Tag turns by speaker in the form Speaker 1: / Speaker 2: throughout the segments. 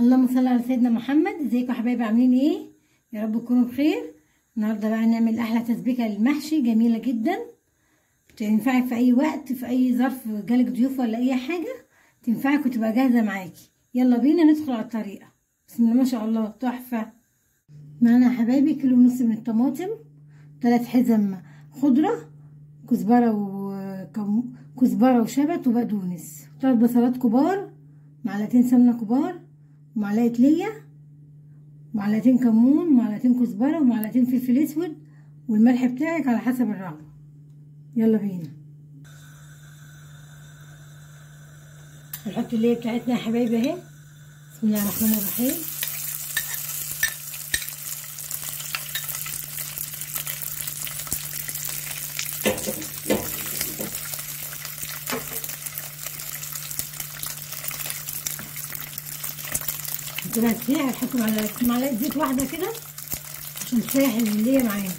Speaker 1: اللهم صل على سيدنا محمد. ازيكم يا حبايبي، عاملين ايه؟ يا رب تكونوا بخير. النهارده بقى هنعمل احلى تسبيكه للمحشي، جميله جدا، تنفعك في اي وقت، في اي ظرف جالك ضيوف ولا اي حاجه تنفعك وتبقى جاهزه معاكي. يلا بينا ندخل على الطريقه. بسم الله ما شاء الله، تحفه. معانا يا حبايبي 1.5 كيلو من الطماطم، 3 حزم خضره، كزبره وشبت وبقدونس، 3 بصلات كبار، معلقتين سمنه كبار، ومعلقه ليا، معلقتين كمون، ومعلقتين كزبره، ومعلقتين فلفل اسود، والملح بتاعك على حسب الرغبه. يلا بينا هنحط الليا بتاعتنا يا حبايبي اهي. بسم الله الرحمن الرحيم. كده تسيح، هنحط معلقه زيت واحده كده عشان تسيح الليا معانا.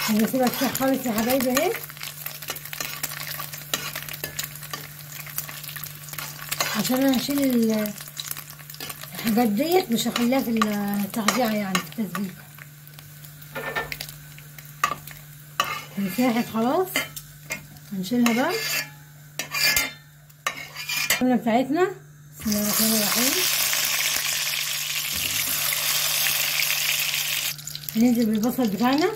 Speaker 1: هنسيبها تسيح خالص يا حبايبي اهي، عشان انا هشيل الحاجات ديت، مش هخليها في التقطيع يعني في التسبيكه. مساحت خلاص، هنشيلها بقى. السمنه بتاعتنا، بسم الله الرحمن الرحيم. هننزل بالبصل بتاعنا،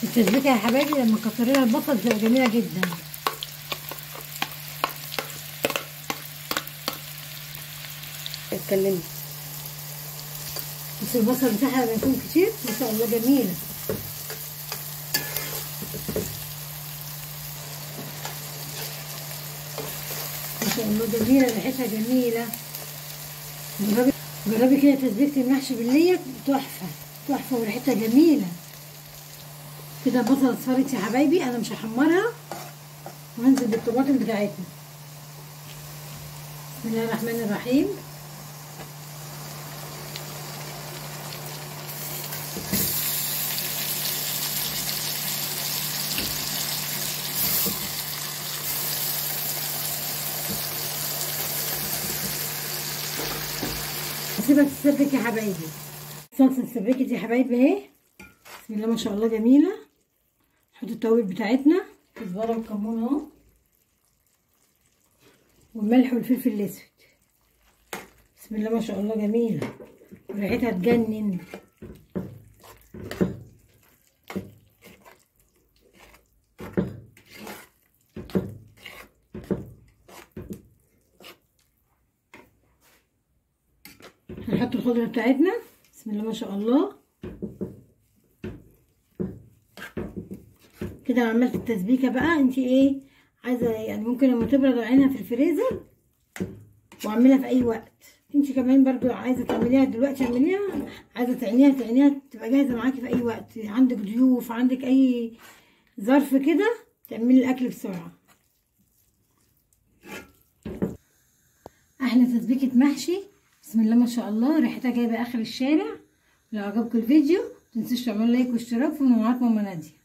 Speaker 1: التسبيكه يا حبايبي لما كتري لها البصل بتبقى جميله جدا. اتكلمي. بس البصل بتاعها لما يكون كتير ما شاء الله جميله. ما شاء الله جميله، ريحتها جميله. جربي كده تسبيكه المحشي بالليا، تحفه تحفه وريحتها جميله. كده البصله اصفرت يا حبايبي، انا مش هحمرها، وهنزل بالطماطم بتاعتنا. بسم الله الرحمن الرحيم. هسيبها تتسبك يا حبايبي. الصلصه اتسبكت يا حبايبي اهي، بسم الله ما شاء الله جميله. نحط التوابل بتاعتنا، كزبره وكمون اهو، والملح والفلفل الاسود. بسم الله ما شاء الله جميله، وريحتها تجنن. هنحط الخضره بتاعتنا، بسم الله ما شاء الله. كده عملت التسبيكه بقى. انتي ايه عايزه يعني، ممكن لما تبرد عينها في الفريزر، واعملها في اي وقت. انتي كمان برضو عايزه تعمليها دلوقتي اعمليها، عايزه تعينيها تبقى جاهزه معاكي في اي وقت، عندك ضيوف، عندك اي ظرف كده تعملي الاكل بسرعه. احلى تسبيكه محشي، بسم الله ما شاء الله، ريحتها جايبه اخر الشارع. لو عجبكم الفيديو متنسوش تعملوا لايك واشتراك في قناه ماما ناديه.